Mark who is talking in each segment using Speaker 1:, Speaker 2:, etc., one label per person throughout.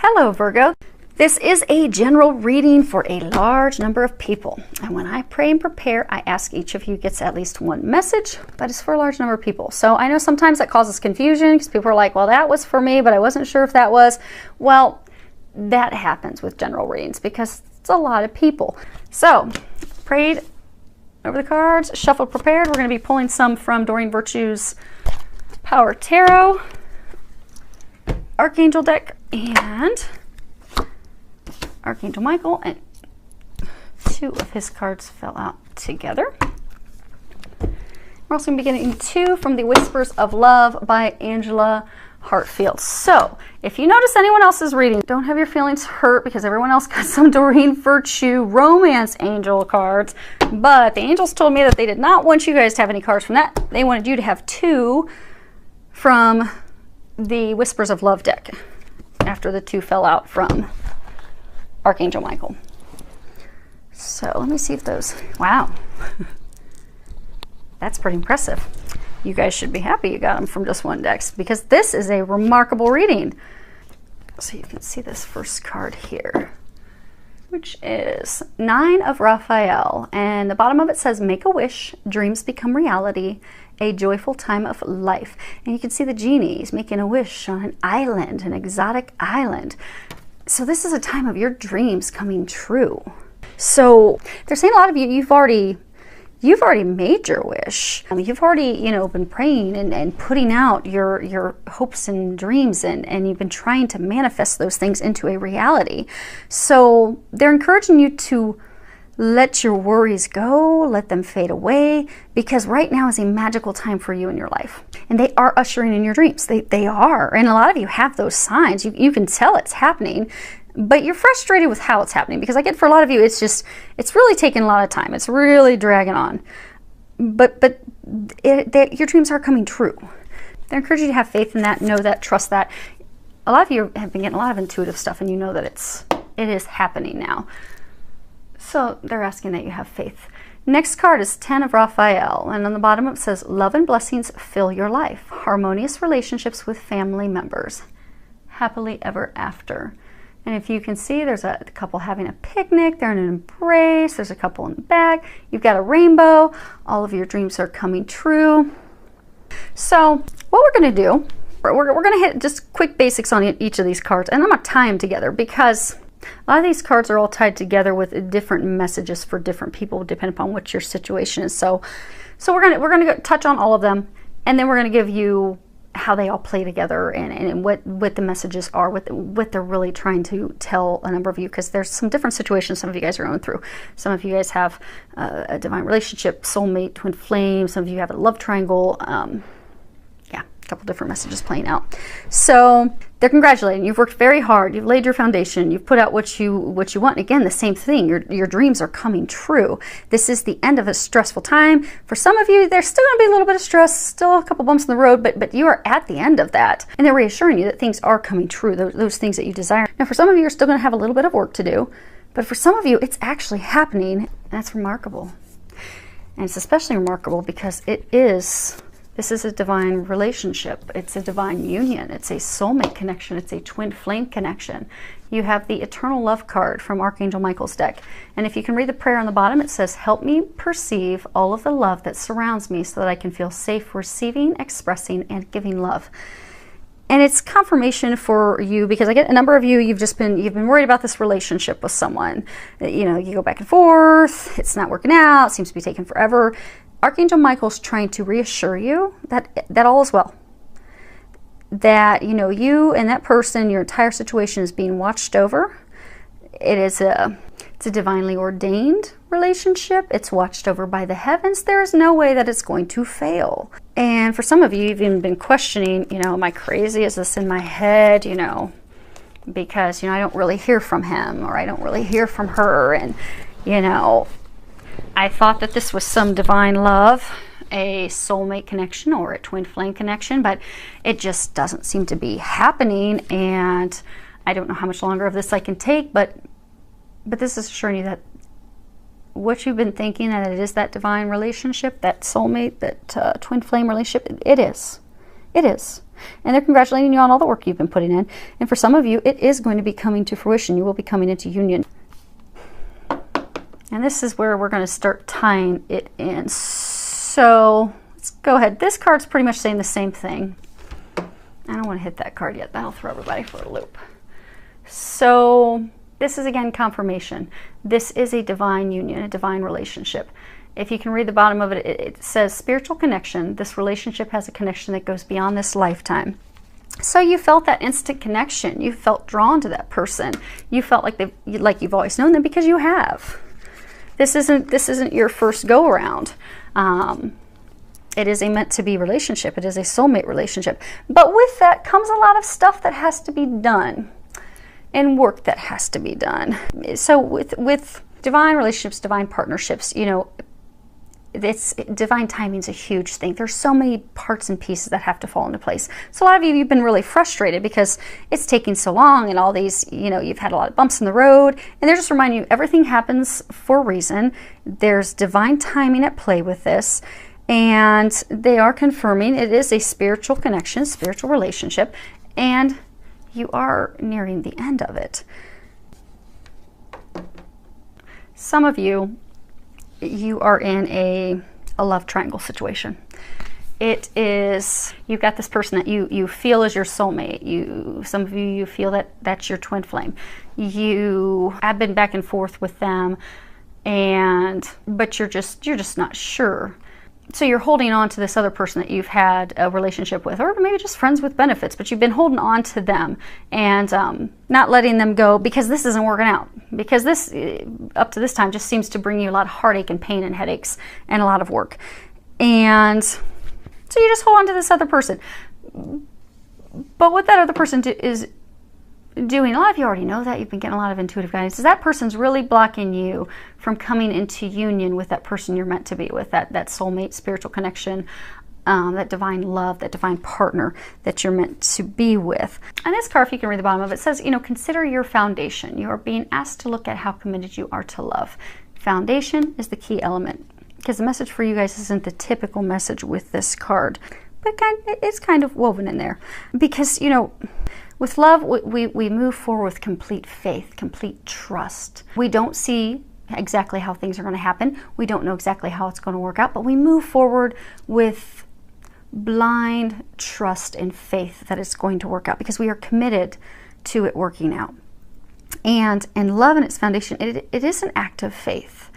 Speaker 1: Hello, Virgo. This is a general reading for a large number of people. And when I pray and prepare, I ask each of you gets at least one message, but it's for a large number of people. So I know sometimes that causes confusion because people are like, well, that was for me, but I wasn't sure if that was. Well, that happens with general readings because it's a lot of people. So prayed over the cards, shuffled, prepared. We're going to be pulling some from Doreen Virtue's Power Tarot Archangel deck and Archangel Michael, and two of his cards fell out together. We're also going to be getting two from the Whispers of Love by Angela Hartfield. So if you notice anyone else's reading, don't have your feelings hurt because everyone else got some Doreen Virtue Romance Angel cards, but the angels told me that they did not want you guys to have any cards from that. They wanted you to have two from the Whispers of Love deck after the two fell out from Archangel Michael. So let me see if those, wow, that's pretty impressive. You guys should be happy you got them from just one deck because this is a remarkable reading. So you can see this first card here, which is Nine of Raphael, and the bottom of it says, make a wish, dreams become reality, a joyful time of life. And you can see the genies making a wish on an island, an exotic island. So this is a time of your dreams coming true. So they're saying a lot of you, you've already made your wish. I mean, you've already, been praying and putting out your hopes and dreams, and you've been trying to manifest those things into a reality. So they're encouraging you to let your worries go, let them fade away, because right now is a magical time for you in your life. And they are ushering in your dreams. They are. And a lot of you have those signs. You can tell it's happening, but you're frustrated with how it's happening, because I get for a lot of you, it's really taking a lot of time. It's really dragging on. But your dreams are coming true. They're encouraging you to have faith in that, know that, trust that. A lot of you have been getting a lot of intuitive stuff, and you know that it is happening now. So they're asking that you have faith. Next card is 10 of Raphael, and on the bottom it says, love and blessings fill your life. Harmonious relationships with family members. Happily ever after. And if you can see, there's a couple having a picnic. They're in an embrace. There's a couple in the back. You've got a rainbow. All of your dreams are coming true. So what we're going to do, we're going to hit just quick basics on each of these cards, and I'm going to tie them together because a lot of these cards are all tied together with different messages for different people, depending upon what your situation is. So we're gonna touch on all of them, and then we're gonna give you how they all play together and what the messages are, what they're really trying to tell a number of you, because there's some different situations some of you guys are going through. Some of you guys have a divine relationship, soulmate, twin flame. Some of you have a love triangle. A couple different messages playing out. So they're congratulating you. You've worked very hard. You've laid your foundation. You've put out what you want. Again, the same thing. Your dreams are coming true. This is the end of a stressful time. For some of you, there's still going to be a little bit of stress, still a couple bumps in the road, but you are at the end of that. And they're reassuring you that things are coming true, those things that you desire. Now, for some of you, you're still going to have a little bit of work to do, but for some of you, it's actually happening, and that's remarkable. And it's especially remarkable because this is a divine relationship. It's a divine union. It's a soulmate connection. It's a twin flame connection. You have the eternal love card from Archangel Michael's deck. And if you can read the prayer on the bottom, it says, help me perceive all of the love that surrounds me so that I can feel safe receiving, expressing, and giving love. And it's confirmation for you because I get a number of you, you've been worried about this relationship with someone. You go back and forth. It's not working out. It seems to be taking forever. Archangel Michael's trying to reassure you that all is well. That, you and that person, your entire situation is being watched over. It's a divinely ordained relationship. It's watched over by the heavens. There is no way that it's going to fail. And for some of you, you've even been questioning, am I crazy? Is this in my head? Because, I don't really hear from him, or I don't really hear from her. And, I thought that this was some divine love, a soulmate connection or a twin flame connection, but it just doesn't seem to be happening, and I don't know how much longer of this I can take, but this is assuring you that what you've been thinking, that it is that divine relationship, that soulmate, that twin flame relationship, it is. It is. And they're congratulating you on all the work you've been putting in. And for some of you, it is going to be coming to fruition. You will be coming into union. And this is where we're going to start tying it in. So let's go ahead. This card's pretty much saying the same thing. I don't want to hit that card yet. That'll throw everybody for a loop. So this is, again, confirmation. This is a divine union, a divine relationship. If you can read the bottom of it, it says spiritual connection. This relationship has a connection that goes beyond this lifetime. So you felt that instant connection. You felt drawn to that person. You felt like you've always known them, because you have. This isn't your first go around. It is a meant to be relationship. It is a soulmate relationship. But with that comes a lot of stuff that has to be done, and work that has to be done. So with divine relationships, divine partnerships, you know, divine timing is a huge thing. There's so many parts and pieces that have to fall into place. So a lot of you, you've been really frustrated because it's taking so long, and all these, you know, you've had a lot of bumps in the road, and they're just reminding you everything happens for a reason. There's divine timing at play with this, and they are confirming it is a spiritual connection, spiritual relationship, and you are nearing the end of it. Some of you, you are in a love triangle situation. It is, you've got this person that you feel is your soulmate. Some of you feel that that's your twin flame. You have been back and forth with them, but you're just not sure. So you're holding on to this other person that you've had a relationship with, or maybe just friends with benefits, but you've been holding on to them and not letting them go, because this isn't working out. Because this, up to this time, just seems to bring you a lot of heartache and pain and headaches and a lot of work. And so you just hold on to this other person. But what that other person is doing, a lot of you already know that, you've been getting a lot of intuitive guidance, is that person's really blocking you from coming into union with that person you're meant to be with, that soulmate, spiritual connection, that divine love, that divine partner that you're meant to be with. And this card, if you can read the bottom of it, says, you know, consider your foundation. You are being asked to look at how committed you are to love. Foundation is the key element, because the message for you guys isn't the typical message with this card, but it's kind of woven in there. Because, you know, with love, we move forward with complete faith, complete trust. We don't see exactly how things are going to happen. We don't know exactly how it's going to work out, but we move forward with blind trust and faith that it's going to work out, because we are committed to it working out. And love and its foundation, it is an act of faith,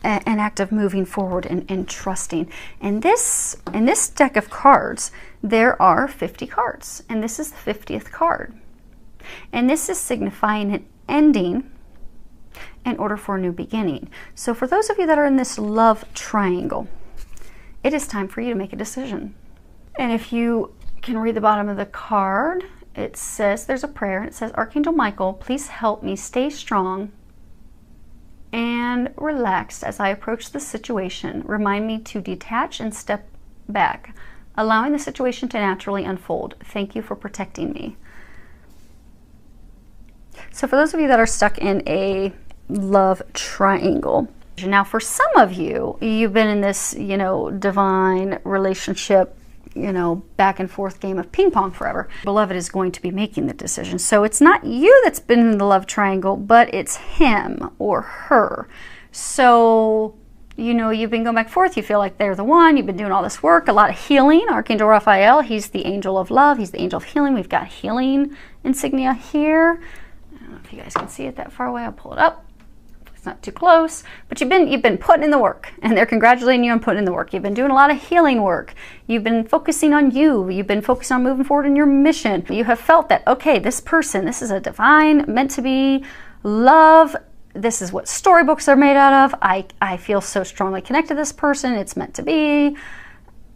Speaker 1: an act of moving forward and trusting. And in this deck of cards, there are 50 cards, and this is the 50th card. And this is signifying an ending in order for a new beginning. So for those of you that are in this love triangle, it is time for you to make a decision. And if you can read the bottom of the card, it says, there's a prayer, and it says, Archangel Michael, please help me stay strong and relaxed as I approach the situation. Remind me to detach and step back, allowing the situation to naturally unfold. Thank you for protecting me. So for those of you that are stuck in a love triangle, now for some of you, you've been in this, you know, divine relationship, you know, back and forth game of ping pong forever. Beloved is going to be making the decision. So it's not you that's been in the love triangle, but it's him or her. So, you know, you've been going back and forth. You feel like they're the one. You've been doing all this work, a lot of healing. Archangel Raphael, he's the angel of love. He's the angel of healing. We've got healing insignia here. I don't know if you guys can see it that far away. I'll pull it up. It's not too close, but you've been putting in the work, and they're congratulating you on putting in the work. You've been doing a lot of healing work. You've been focusing on you. You've been focused on moving forward in your mission. You have felt that, okay, this person, this is a divine, meant to be love. This is what storybooks are made out of. I feel so strongly connected to this person. It's meant to be.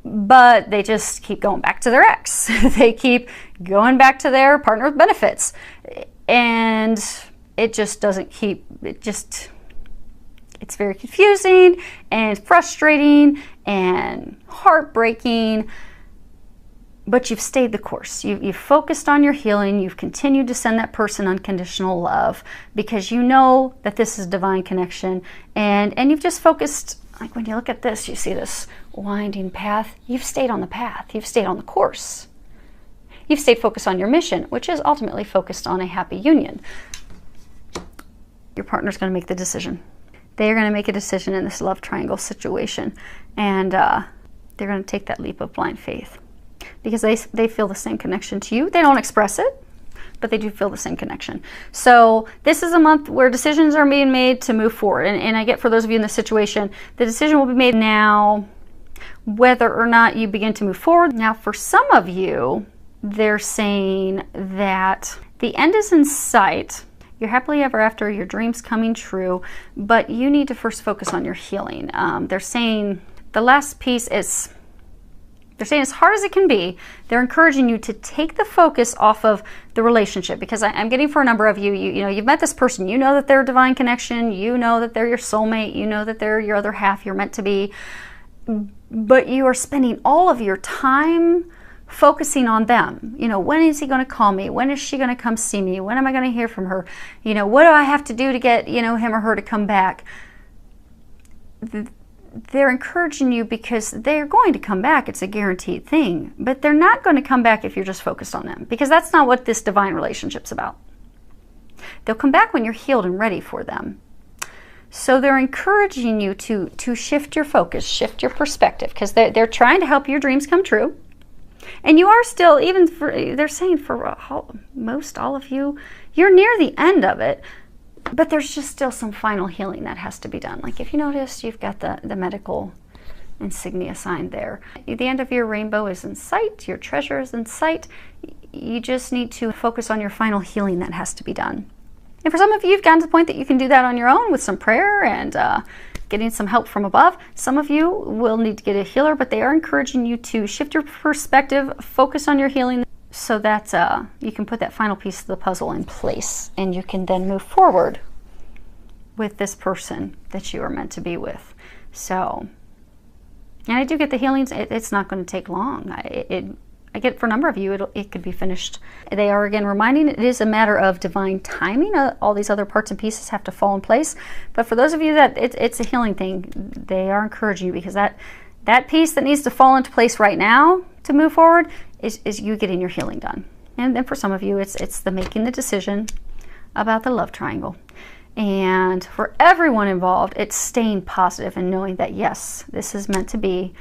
Speaker 1: But they just keep going back to their ex. They keep going back to their partner with benefits. And it just doesn't keep, it's very confusing and frustrating and heartbreaking, but you've stayed the course. You've focused on your healing. You've continued to send that person unconditional love because you know that this is divine connection, and you've just focused. Like when you look at this, you see this winding path. You've stayed on the path. You've stayed on the course. you've stayed focused on your mission, which is ultimately focused on a happy union. Your partner's going to make the decision. They are going to make a decision in this love triangle situation, and they're going to take that leap of blind faith because they feel the same connection to you. They don't express it, but they do feel the same connection. So this is a month where decisions are being made to move forward. And I get, for those of you in this situation, the decision will be made now whether or not you begin to move forward. Now, for some of you, they're saying that the end is in sight. You're happily ever after, your dreams coming true, but you need to first focus on your healing. They're saying the last piece is, they're saying as hard as it can be, they're encouraging you to take the focus off of the relationship, because I'm getting for a number of you, you know, you've met this person, you know that they're a divine connection, you know that they're your soulmate, you know that they're your other half, you're meant to be, but you are spending all of your time focusing on them. You know, when is he going to call me? When is she going to come see me? When am I going to hear from her? You know, what do I have to do to get, you know, him or her to come back? They're encouraging you because they're going to come back. It's a guaranteed thing. But they're not going to come back if you're just focused on them, because that's not what this divine relationship's about. They'll come back when you're healed and ready for them. So they're encouraging you to shift your focus, shift your perspective, because they're trying to help your dreams come true. And you are still, even for, they're saying for most all of you, you're near the end of it, but there's just still some final healing that has to be done. Like if you notice, you've got the medical insignia sign there. The end of your rainbow is in sight, your treasure is in sight. You just need to focus on your final healing that has to be done. And for some of you, you've gotten to the point that you can do that on your own with some prayer and getting some help from above. Some of you will need to get a healer, but they are encouraging you to shift your perspective, focus on your healing, so that you can put that final piece of the puzzle in place, and you can then move forward with this person that you are meant to be with. So, and I do get the healings. It's not going to take long. I get for a number of you, it could be finished. They are again reminding it is a matter of divine timing. All these other parts and pieces have to fall in place. But for those of you that it's a healing thing, they are encouraging you, because that piece that needs to fall into place right now to move forward is you getting your healing done. And then for some of you, it's the making the decision about the love triangle. And for everyone involved, it's staying positive and knowing that yes, this is meant to be.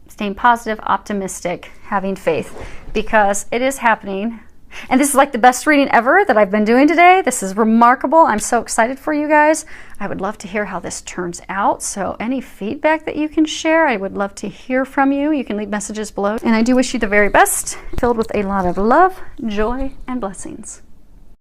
Speaker 1: Staying positive, optimistic, having faith, because it is happening. And this is like the best reading ever that I've been doing today. This is remarkable. I'm so excited for you guys. I would love to hear how this turns out. So any feedback that you can share, I would love to hear from you. You can leave messages below. And I do wish you the very best, filled with a lot of love, joy, and blessings.